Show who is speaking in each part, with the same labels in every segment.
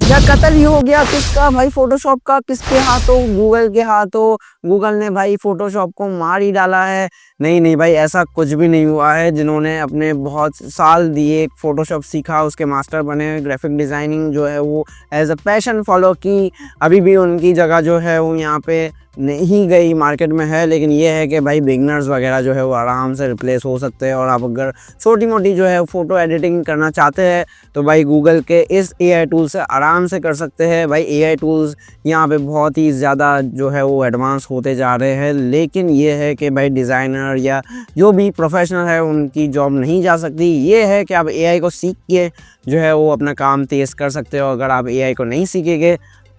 Speaker 1: या कत्ल ही हो गया किसका भाई, फोटोशॉप का। किसके हाथों? गूगल के हाथों। गूगल ने भाई फोटोशॉप को मार ही डाला है। नहीं नहीं भाई, ऐसा कुछ भी नहीं हुआ है। जिन्होंने अपने बहुत साल दिए, फोटोशॉप सीखा, उसके मास्टर बने, ग्राफिक डिज़ाइनिंग जो है वो एज अ पैशन फॉलो की, अभी भी उनकी जगह जो है वो यहाँ पे नहीं गई, मार्केट में है। लेकिन ये है कि भाई बिगनर्स वगैरह जो है वो आराम से रिप्लेस हो सकते हैं। और आप अगर छोटी मोटी जो है फ़ोटो एडिटिंग करना चाहते हैं तो भाई गूगल के इस एआई टूल से आराम से कर सकते हैं। भाई एआई टूल्स यहाँ पे बहुत ही ज़्यादा जो है वो एडवांस होते जा रहे हैं। लेकिन ये है कि भाई डिज़ाइनर या जो भी प्रोफेशनल है उनकी जॉब नहीं जा सकती। ये है कि आप एआई को सीख के जो है वो अपना काम तेज़ कर सकते हो। अगर आप एआई को नहीं सीखेंगे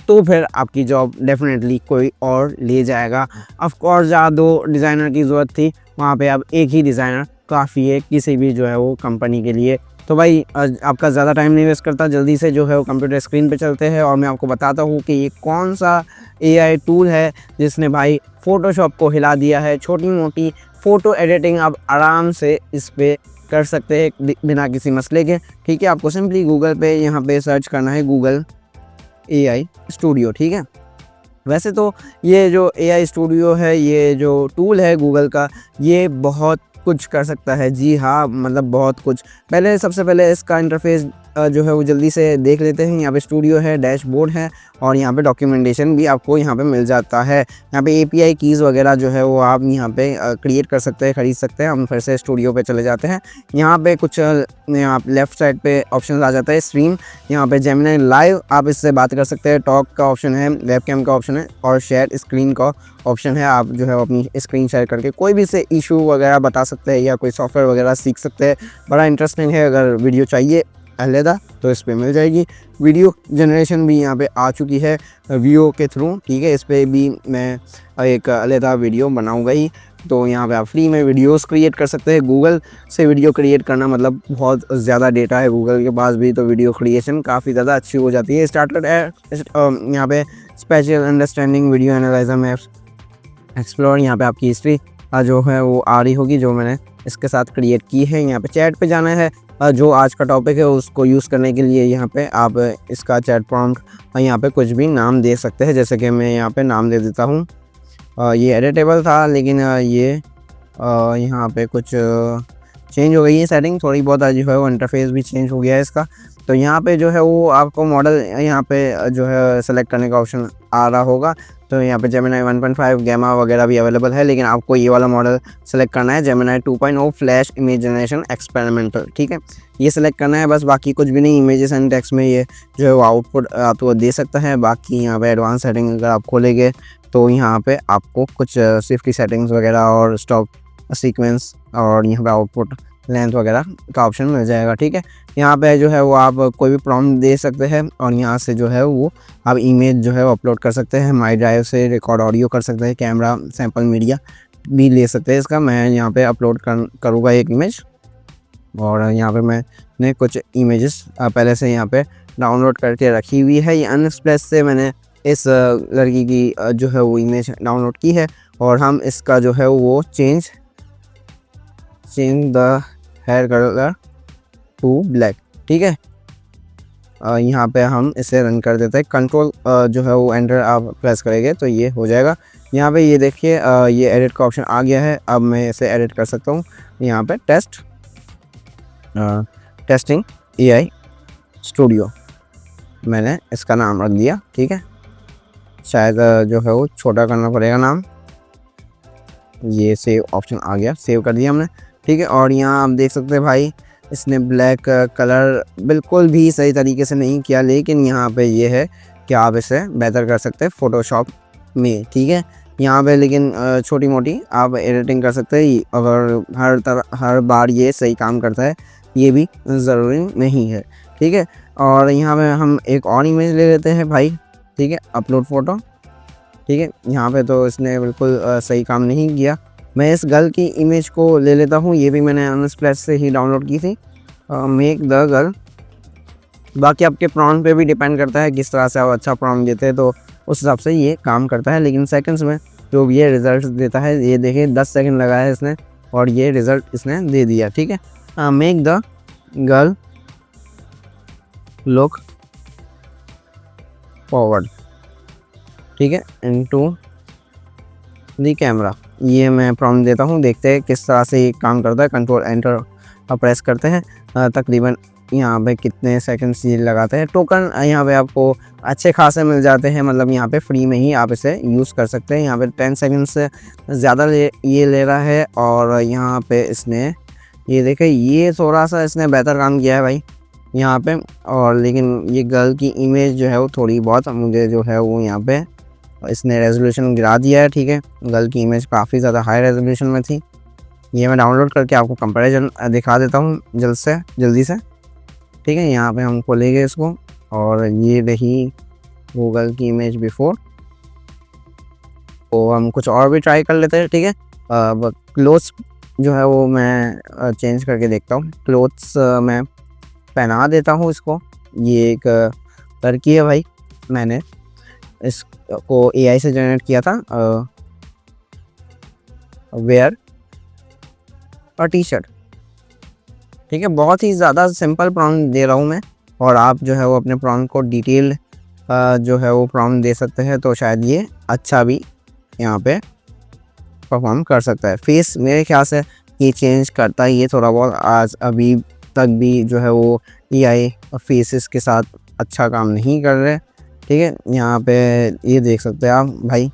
Speaker 1: तो फिर आपकी जॉब डेफिनेटली कोई और ले जाएगा। ऑफ कोर्स जहाँ 2 डिज़ाइनर की ज़रूरत थी वहाँ पे अब एक ही डिज़ाइनर काफ़ी है किसी भी जो है वो कंपनी के लिए। तो भाई आपका ज़्यादा टाइम नहीं वेस्ट करता, जल्दी से जो है वो कंप्यूटर स्क्रीन पे चलते हैं और मैं आपको बताता हूँ कि ये कौन सा एआई टूल है जिसने भाई फ़ोटोशॉप को हिला दिया है। छोटी मोटी फ़ोटो एडिटिंग आप आराम से इस पर कर सकते हैं बिना किसी मसले के। ठीक है, आपको सिंपली गूगल पे यहाँ पे सर्च करना है गूगल एआई स्टूडियो। ठीक है, वैसे तो ये जो एआई स्टूडियो है, ये जो टूल है गूगल का, ये बहुत कुछ कर सकता है। जी हाँ, मतलब बहुत कुछ। सबसे पहले इसका इंटरफेस जो है वो जल्दी से देख लेते हैं। यहाँ पे स्टूडियो है, डैशबोर्ड है और यहाँ पे डॉक्यूमेंटेशन भी आपको यहाँ पे मिल जाता है। यहाँ पे एपीआई कीज़ वगैरह जो है वो आप यहाँ पे क्रिएट कर सकते हैं, ख़रीद सकते हैं। हम फिर से स्टूडियो पे चले जाते हैं। यहाँ पे कुछ यहाँ लेफ़्ट साइड पे ऑप्शन आ जाता है स्ट्रीम। यहाँ पे जेमिनी लाइव आप इससे बात कर सकते हैं। टॉक का ऑप्शन है, वेबकैम का ऑप्शन है और शेयर स्क्रीन का ऑप्शन है। आप जो है अपनी स्क्रीन शेयर करके कोई भी से इशू वगैरह बता सकते हैं या कोई सॉफ्टवेयर वगैरह सीख सकते हैं। बड़ा इंटरेस्टिंग है। अगर वीडियो चाहिए अलहदा तो इस पे मिल जाएगी। वीडियो जनरेशन भी यहाँ पे आ चुकी है वीओ के थ्रू। ठीक है, इस पर भी मैं एक अलहदा वीडियो बनाऊँगा ही। तो यहाँ पे आप फ्री में वीडियोस क्रिएट कर सकते हैं। गूगल से वीडियो क्रिएट करना मतलब बहुत ज़्यादा डेटा है गूगल के पास भी, तो वीडियो क्रिएशन काफ़ी ज़्यादा अच्छी हो जाती है। स्टार्टेड यहाँ पे स्पेशल अंडरस्टैंडिंग वीडियो एनालाइजर में एक्सप्लोर, यहाँ पे आपकी हिस्ट्री जो है वो आ रही होगी जो मैंने इसके साथ क्रिएट की है। यहाँ पे चैट पे जाना है, जो आज का टॉपिक है उसको यूज़ करने के लिए यहाँ पे आप इसका चैट प्रॉम्प्ट यहाँ पे कुछ भी नाम दे सकते हैं। जैसे कि मैं यहाँ पे नाम दे देता हूँ। ये एडिटेबल था लेकिन ये यहाँ पे कुछ चेंज हो गई है सेटिंग थोड़ी बहुत, जो है वो इंटरफेस भी चेंज हो गया है इसका। तो यहाँ पे जो है वो आपको मॉडल यहाँ पे जो है सेलेक्ट करने का ऑप्शन आ रहा होगा। तो यहाँ पे जेमिनी 1.5 गैमा वगैरह भी अवेलेबल है, लेकिन आपको ये वाला मॉडल सेलेक्ट करना है, Gemini 2.0 flash image generation experimental. ठीक है, ये सेलेक्ट करना है बस, बाकी कुछ भी नहीं। इमेजेस एंड टेक्स्ट में ये जो है वो आउटपुट आपको दे सकता है। बाकी यहाँ पे एडवांस सेटिंग अगर आप खोलेंगे तो यहाँ पे आपको कुछ सेफ्टी सेटिंग्स वगैरह और स्टॉप सीक्वेंस और यहाँ पे आउटपुट लेंथ वगैरह का ऑप्शन मिल जाएगा। ठीक है, यहाँ पे जो है वो आप कोई भी प्रॉम्प्ट दे सकते हैं और यहाँ से जो है वो आप इमेज जो है वो अपलोड कर सकते हैं। माई ड्राइव से रिकॉर्ड ऑडियो कर सकते हैं, कैमरा सैम्पल मीडिया भी ले सकते हैं। इसका मैं यहाँ पे अपलोड करूँगा एक इमेज, और यहाँ पे मैंने कुछ इमेजेस पहले से यहाँ पे डाउनलोड करके रखी हुई है। ये अनएक्सप्रेस से मैंने इस लड़की की जो है वो इमेज डाउनलोड की है और हम इसका जो है वो change the hair colour to black. ठीक है, यहाँ पे हम इसे रन कर देते हैं। कंट्रोल जो है वो एंटर आप प्रेस करेंगे तो ये हो जाएगा। यहाँ पे ये देखिए ये एडिट का ऑप्शन आ गया है। अब मैं इसे एडिट कर सकता हूँ। यहाँ पे टेस्टिंग एआई स्टूडियो मैंने इसका नाम रख दिया। ठीक है, शायद जो है वो छोटा करना पड़ेगा नाम। ये सेव ऑप्शन आ गया, सेव कर दिया हमने। ठीक है, और यहाँ आप देख सकते हैं भाई इसने ब्लैक कलर बिल्कुल भी सही तरीके से नहीं किया, लेकिन यहाँ पे ये है कि आप इसे बेहतर कर सकते हैं फ़ोटोशॉप में। ठीक है, यहाँ पे लेकिन छोटी मोटी आप एडिटिंग कर सकते हैं। अगर हर बार ये सही काम करता है ये भी ज़रूरी नहीं है। ठीक है, और यहाँ पे हम एक और इमेज ले लेते हैं भाई। ठीक है, अपलोड फ़ोटो। ठीक है, यहाँ पे तो इसने बिल्कुल सही काम नहीं किया। मैं इस गर्ल की इमेज को ले लेता हूँ, ये भी मैंने अनस्प्लैश से ही डाउनलोड की थी। Make the girl. बाकी आपके प्रॉम्प्ट पे भी डिपेंड करता है किस तरह से आप अच्छा प्रॉम्प्ट देते हैं तो उस हिसाब से ये काम करता है। लेकिन सेकंड्स में जो ये रिज़ल्ट देता है, ये देखिए 10 सेकंड लगाया है इसने और ये रिज़ल्ट इसने दे दिया। ठीक है, make the girl look forward, ठीक है, इनटू दी कैमरा। ये मैं प्रॉम्प्ट देता हूँ, देखते हैं किस तरह से ये काम करता है। कंट्रोल एंटर प्रेस करते हैं, तकरीबन यहाँ पे कितने सेकंड्स ये लगाते हैं। टोकन यहाँ पे आपको अच्छे खासे मिल जाते हैं, मतलब यहाँ पे फ्री में ही आप इसे यूज़ कर सकते हैं। यहाँ पे 10 सेकंड से ज़्यादा ये ले रहा है। और यहाँ पे इसने ये देखें, ये थोड़ा सा इसने बेहतर काम किया है भाई यहाँ पे। और लेकिन ये गर्ल की इमेज जो है वो थोड़ी बहुत मुझे जो है वो यहाँ पे इसने रेजोल्यूशन गिरा दिया है, ठीक है। गर्ल की इमेज काफ़ी ज़्यादा हाई रेजोल्यूशन में थी। ये मैं डाउनलोड करके आपको कंपैरिजन दिखा देता हूँ जल्दी से, ठीक है। यहाँ पे हम खोलेंगे इसको और ये रही गूगल की इमेज बिफोर। तो हम कुछ और भी ट्राई कर लेते हैं, ठीक है। क्लोथ्स जो है वो मैं चेंज करके देखता हूँ। क्लोथ्स मैं पहना देता हूँ इसको। ये एक लड़की है भाई, मैंने इसको AI से जनरेट किया था। वेयर अ टी शर्ट, ठीक है। बहुत ही ज़्यादा सिंपल प्रॉम्प्ट दे रहा हूँ मैं, और आप जो है वो अपने प्रॉम्प्ट को डिटेल जो है वो प्रॉम्प्ट दे सकते हैं, तो शायद ये अच्छा भी यहाँ पे परफॉर्म कर सकता है। फेस मेरे ख्याल से ये चेंज करता ही है थोड़ा बहुत। आज अभी तक भी जो है वो AI फेसेस के साथ अच्छा काम नहीं कर रहे, ठीक है। यहाँ पे ये देख सकते हैं आप भाई,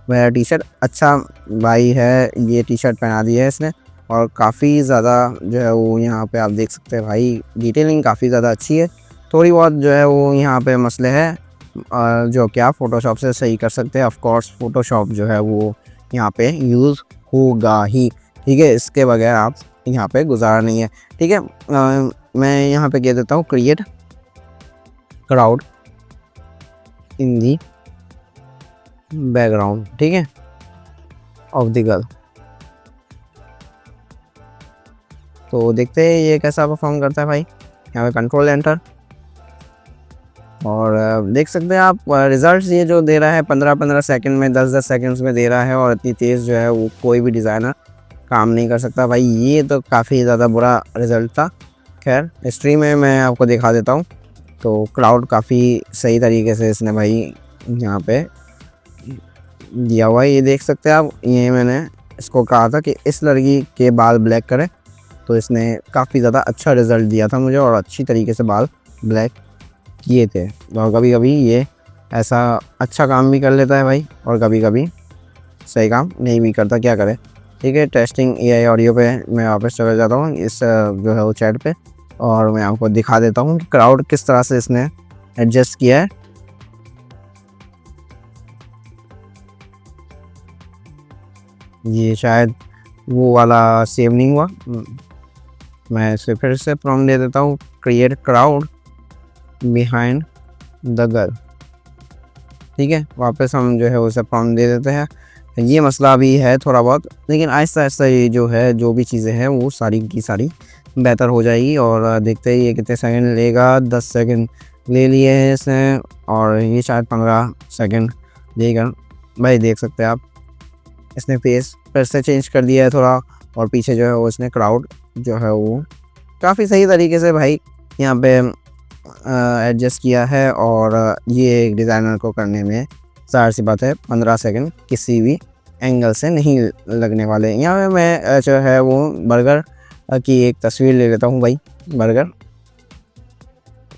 Speaker 1: मेरा टी शर्ट अच्छा भाई है, ये टी शर्ट पहना दी है इसने। और काफ़ी ज़्यादा जो है वो यहाँ पे आप देख सकते हैं भाई, डिटेलिंग काफ़ी ज़्यादा अच्छी है। थोड़ी बहुत जो है वो यहाँ पे मसले हैं जो कि आप फ़ोटोशॉप से सही कर सकते हैं। ऑफ कोर्स फ़ोटोशॉप जो है वो यहाँ पे यूज़ होगा ही, ठीक है। इसके बगैर आप यहाँ पे गुजारा नहीं है, ठीक है। मैं यहाँ पे कह देता हूँ create crowd in the background, ठीक है, ऑफ द गर्ल। तो देखते हैं ये कैसा परफॉर्म करता है भाई। यहाँ पे कंट्रोल एंटर, और देख सकते हैं आप रिजल्ट्स ये जो दे रहा है 15-15 सेकंड में, 10-10 सेकंड्स में दे रहा है। और इतनी तेज़ जो है वो कोई भी डिज़ाइनर काम नहीं कर सकता भाई। ये तो काफ़ी ज़्यादा बुरा रिज़ल्ट था। खैर हिस्ट्री में मैं आपको दिखा देता हूँ। तो क्राउड काफ़ी सही तरीके से इसने भाई यहाँ पे दिया हुआ है, ये देख सकते हैं आप। ये मैंने इसको कहा था कि इस लड़की के बाल ब्लैक करें, तो इसने काफ़ी ज़्यादा अच्छा रिज़ल्ट दिया था मुझे, और अच्छी तरीके से बाल ब्लैक किए थे। और कभी कभी ये ऐसा अच्छा काम भी कर लेता है भाई, और कभी कभी सही काम नहीं भी करता, क्या करे, ठीक है। टेस्टिंग AI ऑडियो पे मैं वापस चला जाता हूँ इस जो है वो चैट पे, और मैं आपको दिखा देता हूँ कि क्राउड किस तरह से इसने एडजस्ट किया है। ये शायद वो वाला सेव नहीं हुआ, मैं इसे फिर से प्रॉम्प्ट दे देता हूँ, create crowd behind the girl, ठीक है। वापस हम जो है उसे प्रॉम्प्ट दे देते हैं। ये मसला भी है थोड़ा बहुत, लेकिन आहिस्ता आहिस्ता ये जो है जो भी चीज़ें हैं वो सारी की सारी बेहतर हो जाएगी। और देखते हैं ये कितने सेकंड लेगा। 10 सेकंड ले लिए हैं इसने, और ये शायद 15 सेकंड लेगा भाई। देख सकते हैं आप, इसने फेस फिर से चेंज कर दिया है थोड़ा, और पीछे जो है वो इसने क्राउड जो है वो काफ़ी सही तरीके से भाई यहाँ पे एडजस्ट किया है। और ये एक डिज़ाइनर को करने में ज़ाहिर सी बात है 15 सेकंड किसी भी एंगल से नहीं लगने वाले। यहाँ पे मैं जो है वो बर्गर की एक तस्वीर ले लेता हूँ भाई, बर्गर,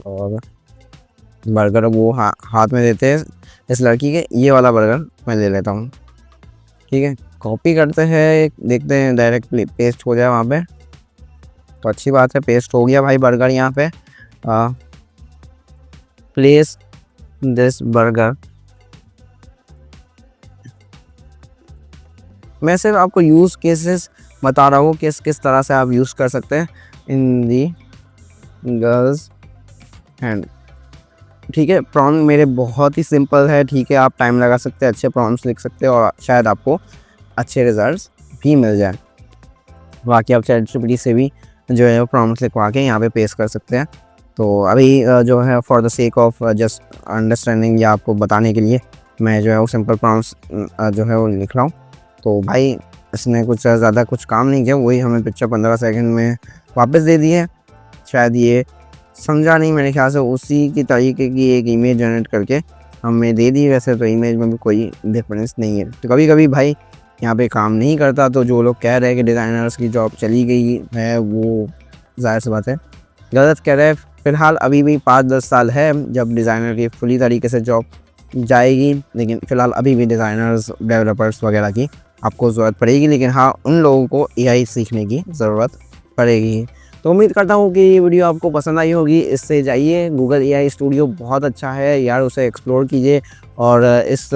Speaker 1: और बर्गर वो हाथ में देते हैं इस लड़की के, ये वाला बर्गर मैं ले लेता हूँ, ठीक है। कॉपी करते हैं, देखते हैं डायरेक्टली पेस्ट हो जाए वहाँ पे, तो अच्छी बात है, पेस्ट हो गया भाई बर्गर यहाँ पे। प्लेस दिस बर्गर, मैं सिर्फ आपको यूज़ केसेस बता रहा हूँ किस तरह से आप यूज़ कर सकते हैं इन दी गर्ल्स हैंड, ठीक है। प्रॉम्प्ट मेरे बहुत ही सिंपल है, ठीक है। आप टाइम लगा सकते हैं, अच्छे प्रॉम्प्ट्स लिख सकते हैं, और शायद आपको अच्छे रिजल्ट्स भी मिल जाए। बाकी आप ChatGPT से भी जो है प्रॉम्प्ट्स लिखवा के यहाँ पे पेस्ट कर सकते हैं। तो अभी जो है for the sake of just understanding या आपको बताने के लिए मैं जो है वो सिंपल प्रॉम्प्ट्स जो है वो लिख रहा हूँ। तो भाई इसने कुछ ज़्यादा कुछ काम नहीं किया, वही हमें पिक्चर 15 सेकंड में वापस दे दी है। शायद ये समझा नहीं मेरे ख्याल से, उसी की तरीके की एक इमेज जनरेट करके हमें दे दी, वैसे तो इमेज में भी कोई डिफरेंस नहीं है। तो कभी कभी भाई यहाँ पे काम नहीं करता, तो जो लोग कह रहे हैं कि डिज़ाइनर्स की जॉब चली गई है, वो ज़ाहिर सी बात है गलत कह रहे हैं। फ़िलहाल अभी भी 5-10 साल है जब डिज़ाइनर की फुली तरीके से जॉब जाएगी, लेकिन फ़िलहाल अभी भी डिज़ाइनर्स, डेवलपर्स वगैरह की आपको ज़रूरत पड़ेगी। लेकिन हाँ, उन लोगों को एआई सीखने की ज़रूरत पड़ेगी। तो उम्मीद करता हूँ कि ये वीडियो आपको पसंद आई होगी। इससे जाइए, गूगल एआई स्टूडियो बहुत अच्छा है यार, उसे एक्सप्लोर कीजिए और इस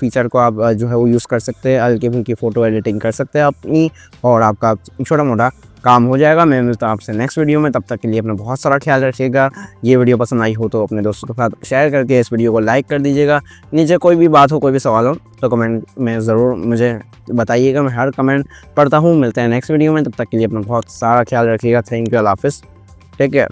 Speaker 1: फीचर को आप जो है वो यूज़ कर सकते हैं, हल्की फुल्की फ़ोटो एडिटिंग कर सकते हैं अपनी, और आपका छोटा मोटा काम हो जाएगा। मैं मिलता हूँ आपसे नेक्स्ट वीडियो में, तब तक के लिए अपना बहुत सारा ख्याल रखिएगा। ये वीडियो पसंद आई हो तो अपने दोस्तों के साथ शेयर करके इस वीडियो को लाइक कर दीजिएगा। नीचे कोई भी बात हो, कोई भी सवाल हो तो कमेंट में ज़रूर मुझे बताइएगा, मैं हर कमेंट पढ़ता हूँ। मिलते हैं नेक्स्ट वीडियो में, तब तक के लिए अपना बहुत सारा ख्याल रखिएगा। थैंक यू, अल्लाह हाफ़िज़, टेक केयर।